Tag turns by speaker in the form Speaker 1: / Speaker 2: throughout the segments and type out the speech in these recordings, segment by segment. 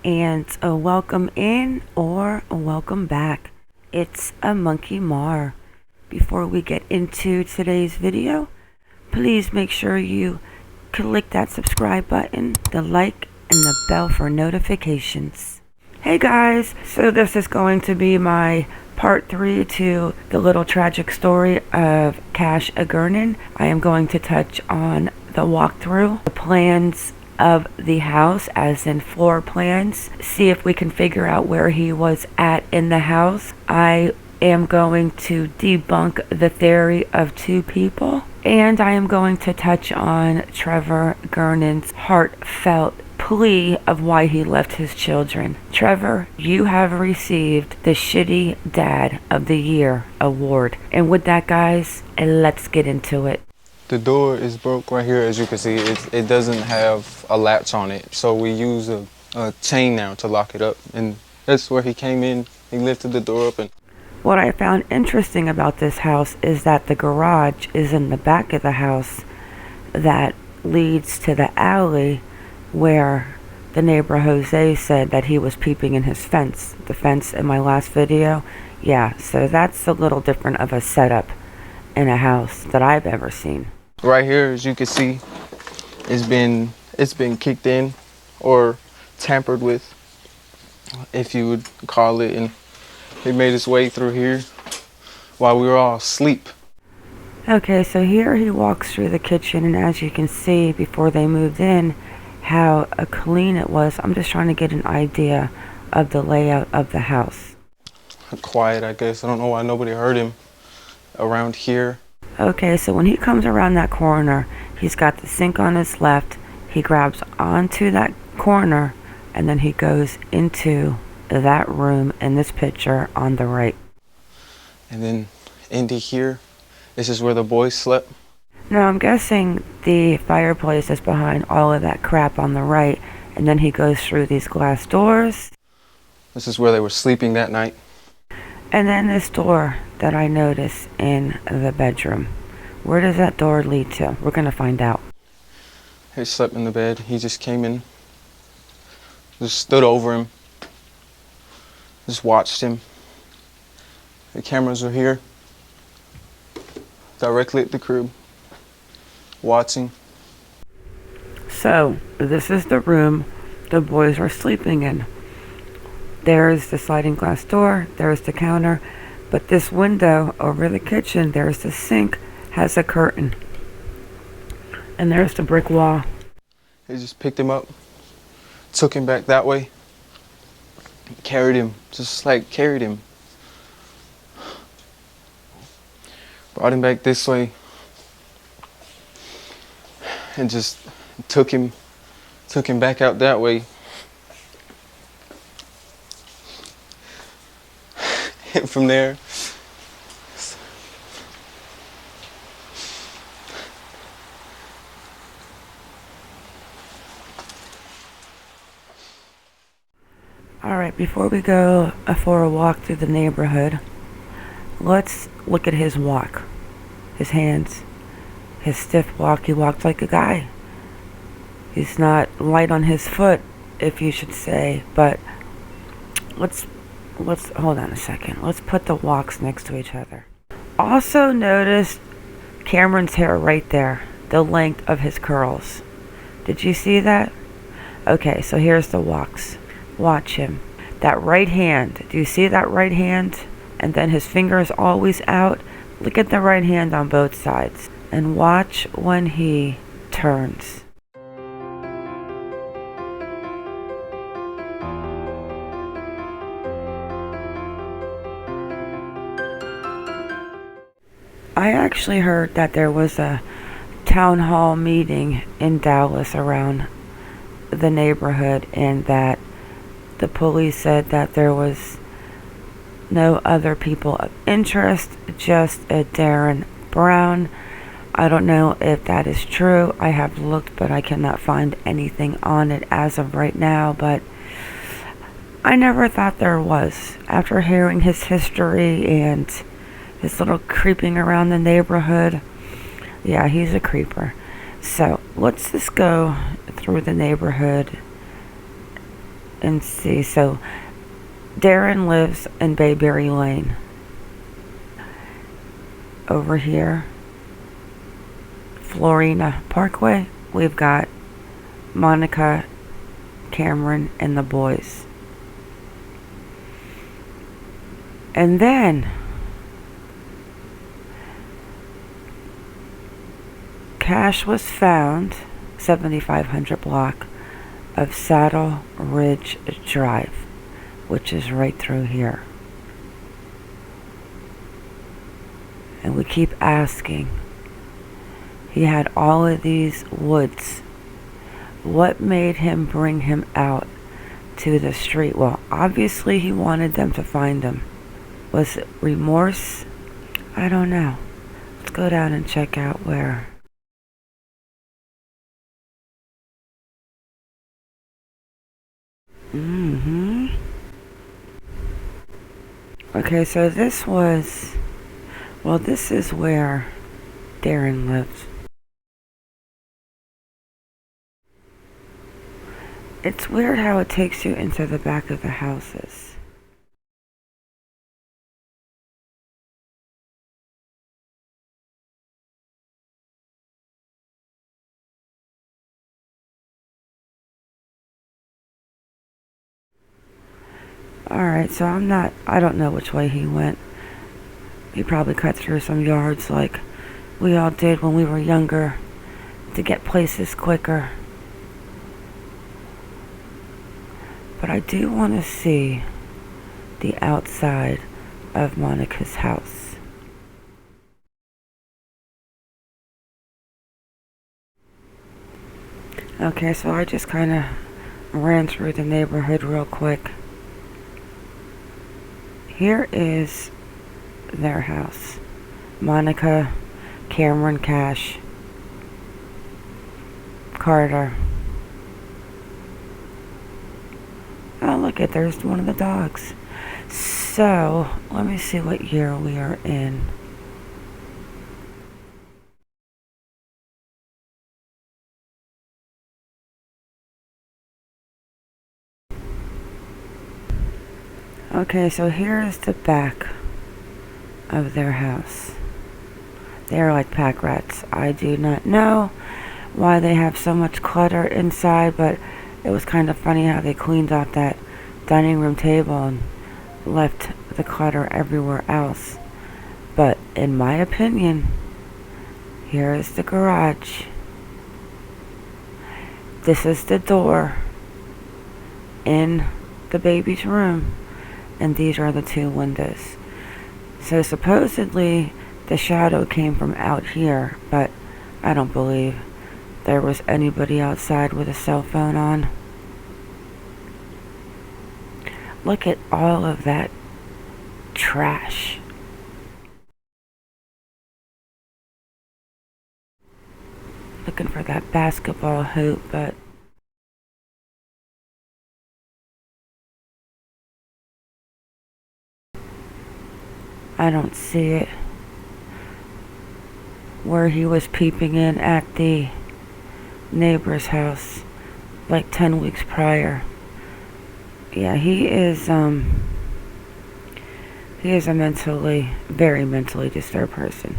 Speaker 1: and a welcome in or a welcome back. It's a Monkey Mar. Before we get into today's video, please make sure you click that subscribe button, the like, and the bell for notifications. Hey guys, so this is going to be my part 3 to the little tragic story of Cash Grenon. I am going to touch on the walkthrough, the plans of the house, as in floor plans, see if we can figure out where he was at in the house. I am going to debunk the theory of two people, and I am going to touch on Trevor Gernon's heartfelt plea of why he left his children. Trevor, you have received the Shitty Dad of the Year award. And with that, guys, let's get into it.
Speaker 2: The door is broke right here, as you can see. It doesn't have a latch on it, so we use a chain now to lock it up. And that's where he came in. He lifted the door up. And
Speaker 1: what I found interesting about this house is that the garage is in the back of the house that leads to the alley where the neighbor Jose said that he was peeping in his fence. The fence in my last video. Yeah, so that's a little different of a setup in a house that I've ever seen.
Speaker 2: right here, as you can see, it's been kicked in or tampered with, if you would call it, and it made its way through here while we were all asleep.
Speaker 1: Okay, so here he walks through the kitchen, and as you can see before they moved in, how clean it was. I'm just trying to get an idea of the layout of the house.
Speaker 2: Quiet, I guess. I don't know why nobody heard him around here.
Speaker 1: Okay, so when he comes around that corner, he's got the sink on his left. He grabs onto that corner, and then he goes into that room in this picture on the right.
Speaker 2: And then into here, this is where the boys slept.
Speaker 1: Now I'm guessing the fireplace is behind all of that crap on the right, and then he goes through these glass doors.
Speaker 2: This is where they were sleeping that night.
Speaker 1: And then this door that I notice in the bedroom. Where does that door lead to? We're going to find out.
Speaker 2: He slept in the bed. He just came in, just stood over him, just watched him. The cameras are here, directly at the crib, watching.
Speaker 1: So, this is the room the boys are sleeping in. There's the sliding glass door, there's the counter, but this window over the kitchen, there's the sink, has a curtain. And there's the brick wall.
Speaker 2: They just picked him up, took him back that way, carried him, just like carried him. Brought him back this way, and just took him back out that way. And from there,
Speaker 1: Alright, before we go for a walk through the neighborhood, let's look at his walk. His hands, his stiff walk. He walked like a guy. He's not light on his foot, if you should say, but let's hold on a second. Let's put the walks next to each other. Also notice Cameron's hair right there, the length of his curls. Did you see that? Okay, so here's the walks. Watch him. That right hand. Do you see that right hand? And then his finger is always out. Look at the right hand on both sides. And watch when he turns. I actually heard that there was a town hall meeting in Dallas around the neighborhood, and that the police said that there was no other people of interest, just a Darriyn Brown. I don't know if that is true. I have looked, but I cannot find anything on it as of right now, but I never thought there was. After hearing his history and his little creeping around the neighborhood, yeah, he's a creeper. So let's just go through the neighborhood and see. So Darriyn lives in Bayberry Lane. Over here, Florina Parkway, we've got Monica, Cameron, and the boys. And then cash was found 7500 block of Saddle Ridge Drive, which is right through here. And we keep asking. He had all of these woods. What made him bring him out to the street? Well, obviously he wanted them to find him. Was it remorse? I don't know. Let's go down and check out where. Okay, so this was... Well, this is where Darriyn lives. It's weird how it takes you into the back of the houses. Alright, so I don't know which way he went. He probably cut through some yards like we all did when we were younger to get places quicker. But I do want to see the outside of Monica's house. Okay, so I just kind of ran through the neighborhood real quick. Here is their house. Monica, Cameron, Cash, Carter. Oh, look at, there's one of the dogs. So, let me see what year we are in. Okay, so here is the back of their house. They're like pack rats. I do not know why they have so much clutter inside, but it was kind of funny how they cleaned out that dining room table and left the clutter everywhere else. But in my opinion, here is the garage. This is the door in the baby's room, and these are the two windows. So supposedly the shadow came from out here, but I don't believe there was anybody outside with a cell phone on. Look at all of that trash. Looking for that basketball hoop, but I don't see it. Where he was peeping in at the neighbor's house like 10 weeks prior. Yeah, he is a very mentally disturbed person.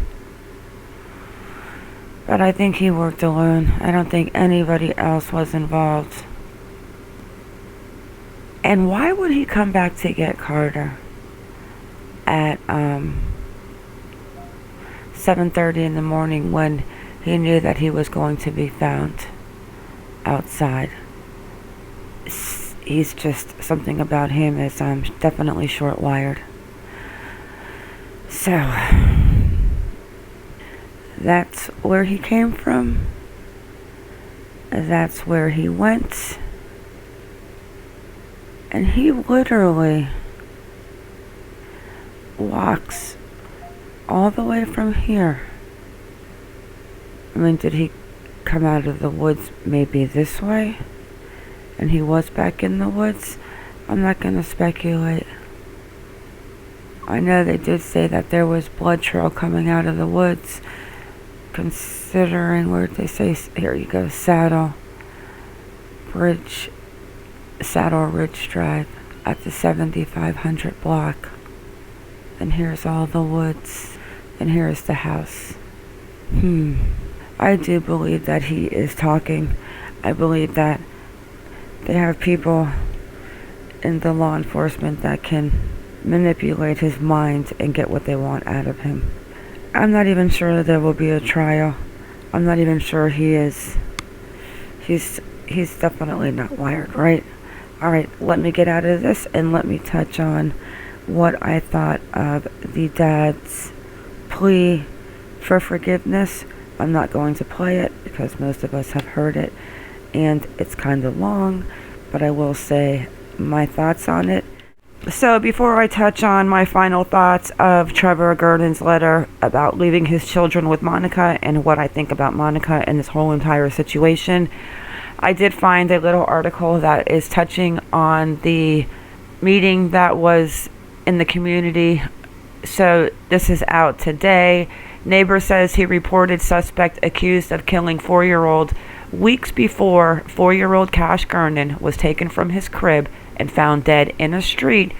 Speaker 1: But I think he worked alone. I don't think anybody else was involved. And why would he come back to get Carter at 7:30 in the morning when he knew that he was going to be found outside? He's just, something about him is definitely short-wired. So that's where he came from. That's where he went. And he literally walks all the way from here. I mean, did he come out of the woods maybe this way? And he was back in the woods? I'm not going to speculate. I know they did say that there was blood trail coming out of the woods, considering, where did they say, here you go, Saddle Bridge Saddle Ridge Drive at the 7500 block. And here's all the woods. And here's the house. I do believe that he is talking. I believe that they have people in the law enforcement that can manipulate his mind and get what they want out of him. I'm not even sure that there will be a trial. I'm not even sure he is. He's definitely not wired, right? Alright, let me get out of this and let me touch on what I thought of the dad's plea for forgiveness. I'm not going to play it because most of us have heard it and it's kind of long, but I will say my thoughts on it. So before I touch on my final thoughts of Trevor Gernon's letter about leaving his children with Monica and what I think about Monica and this whole entire situation, I did find a little article that is touching on the meeting that was in the community. So this is out today. Neighbor says he reported suspect accused of killing 4-year-old weeks before 4-year-old Cash Grenon was taken from his crib and found dead in a street.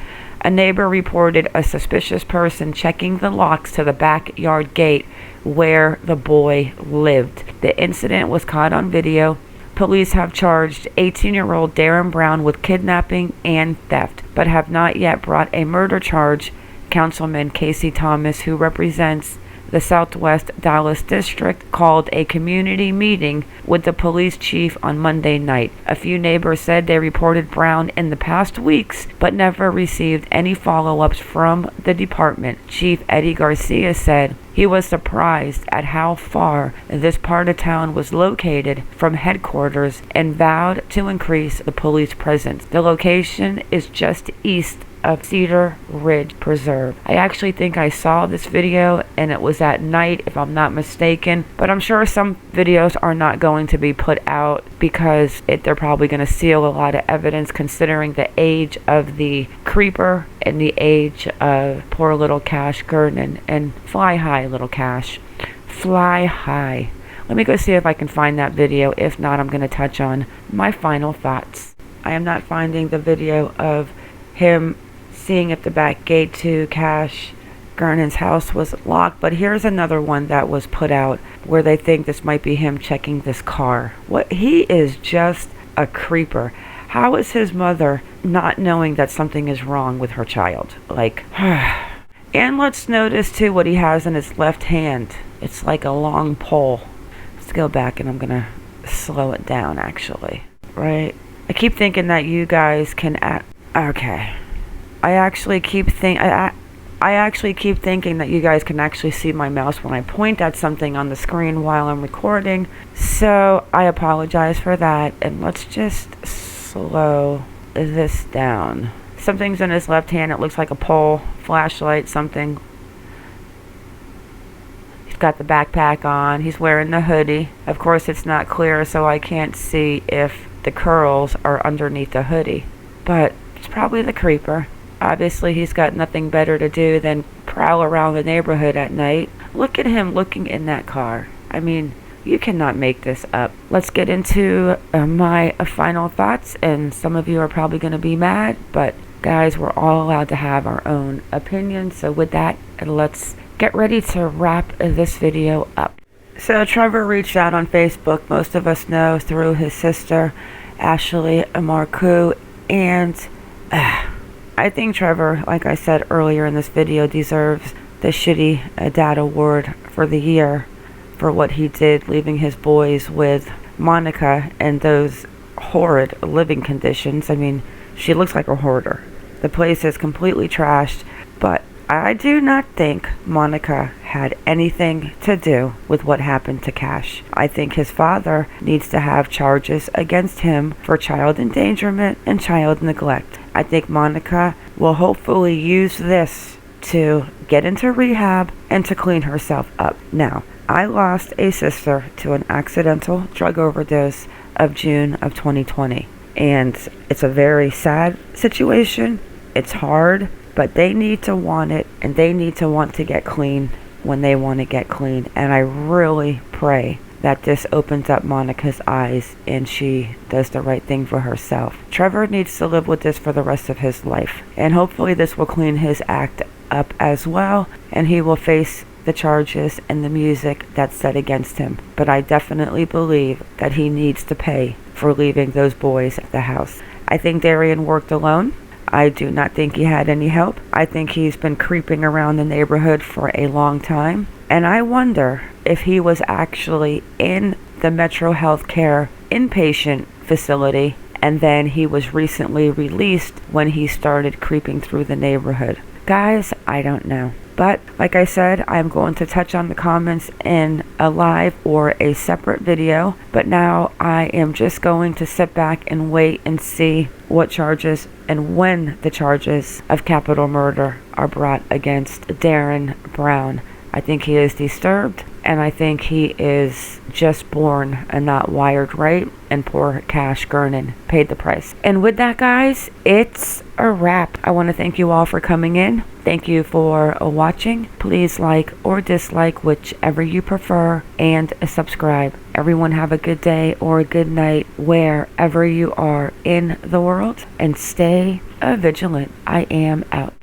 Speaker 1: A neighbor reported a suspicious person checking the locks to the backyard gate where the boy lived. The incident was caught on video. Police have charged 18-year-old Darriyn Brown with kidnapping and theft, but have not yet brought a murder charge. Councilman Casey Thomas, who represents the Southwest Dallas District, called a community meeting with the police chief on Monday night. A few neighbors said they reported Brown in the past weeks, but never received any follow-ups from the department. Chief Eddie Garcia said he was surprised at how far this part of town was located from headquarters and vowed to increase the police presence. The location is just east of Cedar Ridge Preserve. I actually think I saw this video and it was at night, if I'm not mistaken, but I'm sure some videos are not going to be put out because they're probably going to seal a lot of evidence, considering the age of the creeper and the age of poor little Cash Grenon. And fly high, little Cash, fly high. Let me go see if I can find that video. If not, I'm going to touch on my final thoughts. I am not finding the video of him seeing if the back gate to Cash Gernon's house was locked, but here's another one that was put out where they think this might be him checking this car. He is just a creeper. How is his mother not knowing that something is wrong with her child? And let's notice too what he has in his left hand. It's like a long pole. Let's go back and I'm gonna slow it down actually. Right? I keep thinking that you guys can okay. I actually keep thinking that you guys can actually see my mouse when I point at something on the screen while I'm recording. So I apologize for that. And let's just slow this down. Something's in his left hand. It looks like a pole, flashlight, something. He's got the backpack on. He's wearing the hoodie. Of course, it's not clear, so I can't see if the curls are underneath the hoodie. But it's probably the creeper. Obviously, he's got nothing better to do than prowl around the neighborhood at night. Look at him looking in that car. I mean, you cannot make this up. Let's get into my final thoughts, and some of you are probably going to be mad, but guys, we're all allowed to have our own opinions. So with that, let's get ready to wrap this video up. So Trevor reached out on Facebook. Most of us know through his sister, Ashley Marcoux, and I think Trevor, like I said earlier in this video, deserves the Shitty Dad Award for the year for what he did, leaving his boys with Monica and those horrid living conditions. I mean, she looks like a hoarder. The place is completely trashed, but I do not think Monica had anything to do with what happened to Cash. I think his father needs to have charges against him for child endangerment and child neglect. I think Monica will hopefully use this to get into rehab and to clean herself up. Now, I lost a sister to an accidental drug overdose of June of 2020. And it's a very sad situation. It's hard, but they need to want it, and they need to want to get clean when they want to get clean. And I really pray that this opens up Monica's eyes and she does the right thing for herself. Trevor needs to live with this for the rest of his life, and hopefully this will clean his act up as well, and he will face the charges and the music that's set against him. But I definitely believe that he needs to pay for leaving those boys at the house. I think Darriyn worked alone. I do not think he had any help. I think he's been creeping around the neighborhood for a long time. And I wonder if he was actually in the Metro Healthcare inpatient facility and then he was recently released when he started creeping through the neighborhood. Guys, I don't know. But like I said, I'm going to touch on the comments in a live or a separate video. But now I am just going to sit back and wait and see what charges and when the charges of capital murder are brought against Darriyn Brown. I think he is disturbed, and I think he is just born and not wired right, and poor Cash Grenon paid the price. And with that, guys, it's a wrap. I want to thank you all for coming in. Thank you for watching. Please like or dislike, whichever you prefer, and subscribe. Everyone have a good day or a good night wherever you are in the world, and stay vigilant. I am out.